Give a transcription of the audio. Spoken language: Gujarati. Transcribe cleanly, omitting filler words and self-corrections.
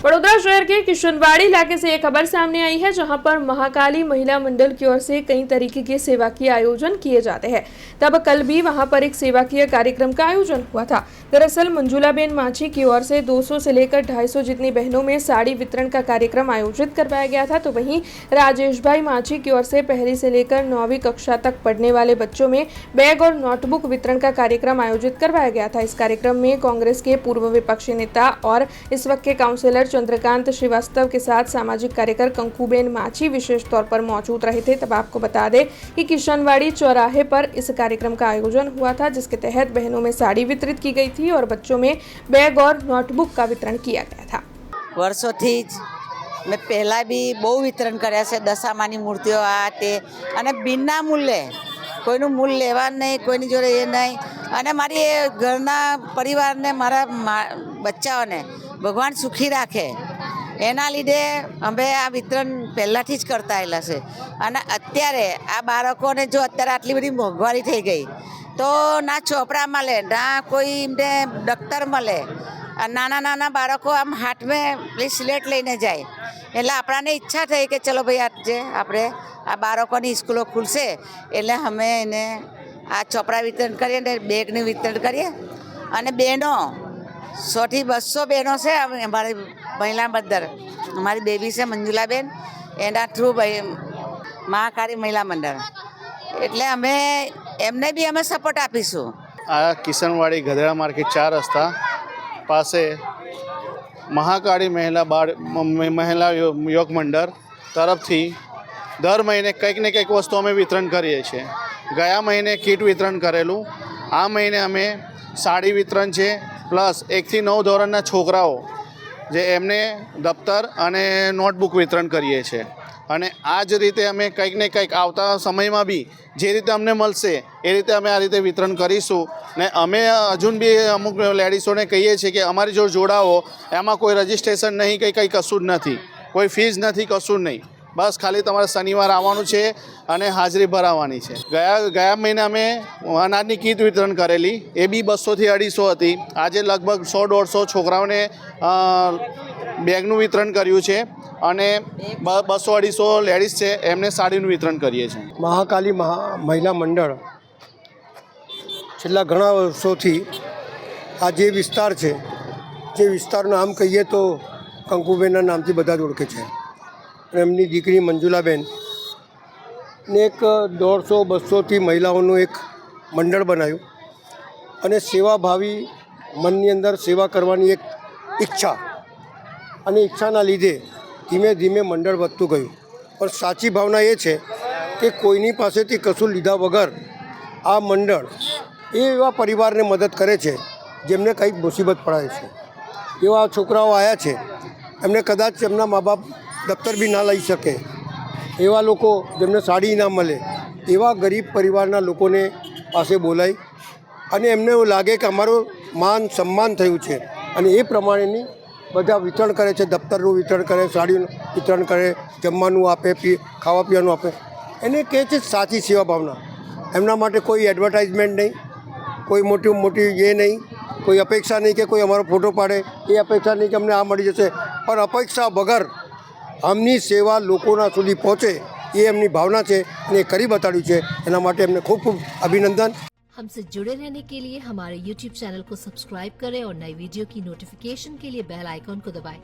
वडोदरा शहर के किशनवाड़ी इलाके से एक खबर सामने आई है, जहां पर महाकाली महिला मंडल की ओर से कई तरीके के सेवाकीय आयोजन किए जाते हैं। तब कल भी वहां पर एक सेवाकीय कार्यक्रम का आयोजन हुआ था। दरअसल मंजुलाबेन मांझी की ओर से 200 से लेकर 250 जितनी बहनों में साड़ी वितरण का कार्यक्रम आयोजित करवाया गया था। तो वहीं राजेश भाई मांझी की ओर से पहली से लेकर 9वीं कक्षा तक पढ़ने वाले बच्चों में बैग और नोटबुक वितरण का कार्यक्रम आयोजित करवाया गया था। इस कार्यक्रम में कांग्रेस के पूर्व विपक्षी नेता और इस वक्त के काउंसिलर चंद्रकांत श्रीवास्तव के साथ सामाजिक कार्यकर कंकूबेन मांझी विशेष तौर पर मौजूद रहे थे। तब आपको बता दें कि किशनवाड़ी चौराहे पर इस कार्यक्रम का आयोजन हुआ था, जिसके तहत बहनों में साड़ी वितरित की गई थी और बच्चों में बैग और नोटबुक का वितरण किया गया था। વર્ષોથી જ મેં પહેલાં બી બહુ વિતરણ કર્યા છે, દશામાની મૂર્તિઓ આ તે, અને બિના મૂલ્યે કોઈનું મૂલ્ય લેવા નહીં, કોઈની જોડે એ નહીં, અને મારી એ ઘરના પરિવારને મારા બચ્ચાઓને ભગવાન સુખી રાખે એના લીધે અમે આ વિતરણ પહેલાંથી જ કરતા આવેલા છે। અને અત્યારે આ બાળકોને જો અત્યારે આટલી બધી મોંઘવારી થઈ ગઈ તો ના ચોપડા મળે, ના કોઈ એમને દફતર મળે, નાના નાના બાળકો આમ હાથમાં પેલી સ્લેટ લઈને જાય, એટલે આપણાને ઈચ્છા થઈ કે ચલો ભાઈ આજે આપણે આ બાળકોની સ્કૂલો ખુલશે એટલે અમે એને આ ચોપડા વિતરણ કરીએ ને બેગનું વિતરણ કરીએ। અને બહેનો 100 થી 200 બહેનો છે અમારી મહિલા મંડળ, અમારી બેબી છે મંજુલાબેન, એના થ્રુ મહાકાળી મહિલા મંડળ, એટલે અમે એમને બી અમે સપોર્ટ આપીશું। આ કિશનવાડી ગધેડા માર્કેટ 4 રસ્તા પાસે મહાકાળી મહિલા યોગ મંડળ તરફથી દર મહિને કંઈક ને કંઈક વસ્તુ અમે વિતરણ કરીએ છીએ। ગયા મહિને કીટ વિતરણ કરેલું, આ મહિને અમે સાડી વિતરણ છે, પ્લસ 1 થી 9 ધોરણના છોકરાઓ જે એમને દફતર અને નોટબુક વિતરણ કરીએ છીએ। અને આ જ રીતે અમે કંઈક ને કંઈક આવતા સમયમાં બી જે રીતે અમને મળશે એ રીતે અમે આ રીતે વિતરણ કરીશું। ને અમે હજુ બી અમુક લેડીઝોને કહીએ છીએ કે અમારી જોડે જોડાવો, એમાં કોઈ રજિસ્ટ્રેશન નહીં, કંઈ કશું જ નથી, કોઈ ફીસ નથી, કશું જ નહીં, બસ ખાલી તમારે શનિવાર આવવાનું છે અને હાજરી ભરાવવાની છે। ગયા મહિને અમે અનાજની કીટ વિતરણ કરેલી, એ બી 200 થી 250 હતી। આજે લગભગ 100-150 છોકરાઓને બેગનું વિતરણ કર્યું છે અને 200-250 લેડીઝ છે એમને સાડીનું વિતરણ કરીએ છીએ। મહાકાલી મહિલા મંડળ છેલ્લા ઘણા વર્ષોથી આ જે વિસ્તાર છે, જે વિસ્તારનું નામ કહીએ તો કંકુબેનના નામથી બધા જ ઓળખે છે। એમની દીકરી મંજુલાબેન ને એક 150-200થી મહિલાઓનું એક મંડળ બનાવ્યું અને સેવાભાવી મનની અંદર સેવા કરવાની એક ઈચ્છા, અને ઈચ્છાના લીધે ધીમે ધીમે મંડળ વધતું ગયું। પણ સાચી ભાવના એ છે કે કોઈની પાસેથી કશું લીધા વગર આ મંડળ એવા પરિવારને મદદ કરે છે જેમને કંઈક મુસીબત પડાય છે। એવા છોકરાઓ આવ્યા છે, એમને કદાચ એમના મા બાપ દફતર બી ના લઈ શકે, એવા લોકો જેમને સાડી ના મળે, એવા ગરીબ પરિવારના લોકોને પાસે બોલાય અને એમને એવું લાગે કે અમારું માન સન્માન થયું છે, અને એ પ્રમાણેની બધા વિતરણ કરે છે। દફતરનું વિતરણ કરે, સાડીનું વિતરણ કરે, જમવાનું આપે, ખાવા પીવાનું આપે, એને કહે છે સાચી સેવા ભાવના। એમના માટે કોઈ એડવર્ટાઇઝમેન્ટ નહીં, કોઈ મોટી એ નહીં, કોઈ અપેક્ષા નહીં કે કોઈ અમારો ફોટો પાડે, એ અપેક્ષા નહીં કે અમને આ મળી જશે, પણ અપેક્ષા વગર આમની સેવા લોકોના સુધી પહોંચે એ એમની ભાવના છે અને એ કરી બતાડ્યું છે। એના માટે એમને ખૂબ ખૂબ અભિનંદન। हमसे जुड़े रहने के लिए हमारे YouTube चैनल को सब्सक्राइब करें और नई वीडियो की नोटिफिकेशन के लिए बेल आइकॉन को दबाएं।